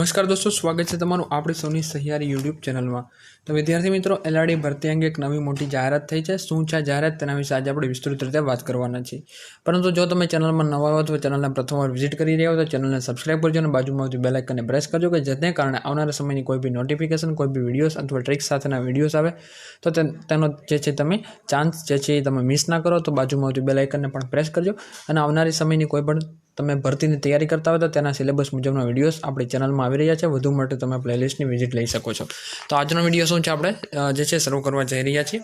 નમસ્કાર દોસ્તો, સ્વાગત છે તમારું આપણી સૌની સહિયારી યુટ્યુબ ચેનલમાં। તો વિદ્યાર્થી મિત્રો, એલઆરડી ભરતી અંગે એક નવી મોટી જાહેરાત થઈ છે। શું છે જાહેરાત તેના વિશે આજે આપણે વિસ્તૃત રીતે વાત કરવાના છીએ। પરંતુ જો તમે ચેનલમાં નવા હો તો ચેનલને પ્રથમવાર વિઝિટ કરી રહ્યા હો તો ચેનલને સબસ્ક્રાઇબ કરજો અને બાજુમાં આવતી બેલ આઇકનને પ્રેસ કરજો કે જેને કારણે આવનારા સમયની કોઈ બી નોટિફિકેશન, કોઈ બી વિડીયોઝ અથવા ટ્રિક્સ સાથેના વિડીયોઝ આવે તો તેનો જે છે તમે ચાન્સ જે છે તમે મિસ ના કરો। તો બાજુમાં આવતી બેલ આઇકનને પણ પ્રેસ કરજો અને આવનારી સમયની કોઈ પણ તમે ભરતીની તૈયારી કરતા હોય તો તેના સિલેબસ મુજબના વિડીયોઝ આપણી ચેનલમાં આવી રહ્યા છે। વધુ માટે તમે પ્લેલિસ્ટની વિઝિટ લઈ શકો છો। તો આજનો વિડીયો શું છે આપણે જે છે શરૂ કરવા જઈ રહ્યા છીએ।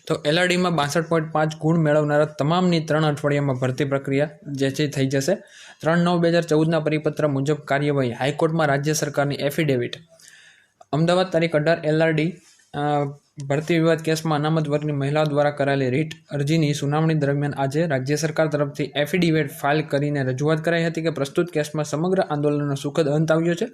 તો એલઆરડીમાં 62.5 ગુણ મેળવનારા તમામની 3 અઠવાડિયામાં ભરતી પ્રક્રિયા જે છે થઈ જશે। 3/9/2014ના પરિપત્ર મુજબ કાર્યવાહી હાઈકોર્ટમાં રાજ્ય સરકારની એફિડેવિટ। અમદાવાદ તારીખ 18 એલઆરડી ભરતી વિવાદ કેસમાં અનામત વર્ગની મહિલાઓ દ્વારા કરાયેલી રીટ અરજીની સુનાવણી દરમિયાન આજે રાજ્ય સરકાર તરફથી એફિડેવિટ ફાઇલ કરીને રજૂઆત કરાઈ હતી કે પ્રસ્તુત કેસમાં સમગ્ર આંદોલનનો સુખદ અંત આવ્યો છે।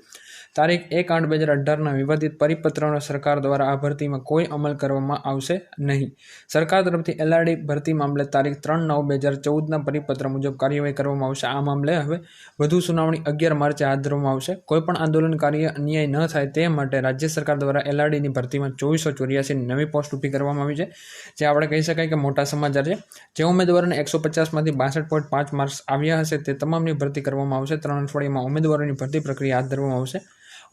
તારીખ 1/8/2018ના વિવાદિત પરિપત્રનો સરકાર દ્વારા આ ભરતીમાં કોઈ અમલ કરવામાં આવશે નહીં। સરકાર તરફથી એલઆરડી ભરતી મામલે તારીખ 3/9/2014ના પરિપત્ર મુજબ કાર્યવાહી કરવામાં આવશે। આ મામલે હવે વધુ સુનાવણી 11 માર્ચે હાથ ધરવામાં આવશે। કોઈપણ આંદોલનકારીએ અન્યાય ન થાય તે માટે રાજ્ય સરકાર દ્વારા એલઆરડીની ભરતીમાં 2484 નવી પોસ્ટ ઊભી કરવામાં આવી છે, જે આપણે કહી શકાય કે મોટા સમાચાર છે। જે ઉમેદવારોને 150માંથી 62.5 માર્ક્સ આવ્યા હશે તે તમામની ભરતી કરવામાં આવશે। 3 અઠવાડિયામાં ઉમેદવારોની ભરતી પ્રક્રિયા હાથ ધરવામાં આવશે।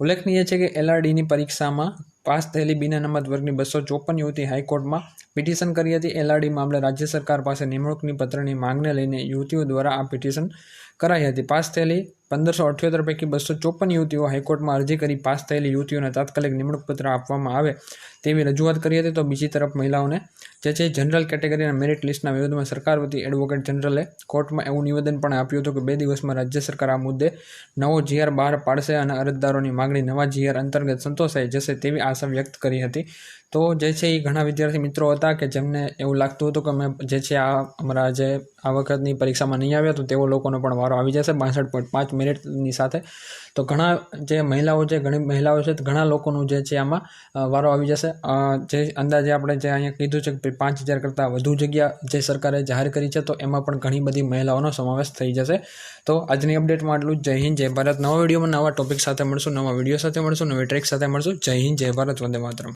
ઉલ્લેખનીય છે કે એલઆરડીની પરીક્ષામાં પાસ થયેલી બિન અનામત વર્ગની 254 યુવતી હાઈકોર્ટમાં પિટિશન કરી હતી। એલઆરડી મામલે રાજ્ય સરકાર પાસે નિમણૂકની પત્રની માંગને લઈને યુવતીઓ દ્વારા આ પિટિશન કરાઈ હતી। પાસ થયેલી 1578 પૈકી 254 યુવતીઓ હાઈકોર્ટમાં અરજી કરી પાસ થયેલી યુવતીઓને તાત્કાલિક નિમણૂક પત્ર આપવામાં આવે તેવી રજૂઆત કરી હતી। તો બીજી તરફ મહિલાઓને જે છે જનરલ કેટેગરીના મેરિટ લિસ્ટના વિરોધમાં સરકાર વતી એડવોકેટ જનરલે કોર્ટમાં એવું નિવેદન પણ આપ્યું હતું કે 2 દિવસમાં રાજ્ય સરકાર આ મુદ્દે નવો જીઆર બહાર પાડશે અને અરજદારોની માગણી નવા જીઆર અંતર્ગત સંતોષાઈ જશે તેવી આશા વ્યક્ત કરી હતી। તો જે છે એ ઘણા વિદ્યાર્થી મિત્રો હતા કે જેમને એવું લાગતું હતું કે અમે જે છે અમારા જે આ વખતની પરીક્ષામાં નહીં આવ્યા તો તેઓ લોકોનો પણ વારો આવી જશે 62.5 મેરિટની સાથે। તો ઘણા જે મહિલાઓ છે, ઘણી મહિલાઓ છે, ઘણા લોકોનું જે છે આમાં વારો આવી જશે। જે અંદાજે આપણે જે અહીંયા કીધું છે કે 5000 કરતાં વધુ જગ્યા જે સરકારે જાહેર કરી છે તો એમાં પણ ઘણી બધી મહિલાઓનો સમાવેશ થઈ જશે। તો આજની અપડેટમાં આટલું જ। જય હિન્દ, જય ભારત। નવા વિડીયોમાં નવા ટોપિક સાથે મળશું, નવા વિડીયો સાથે મળશું, નવી ટ્રીક સાથે મળશું। જય હિન્દ, જય ભારત, વંદે માતરમ।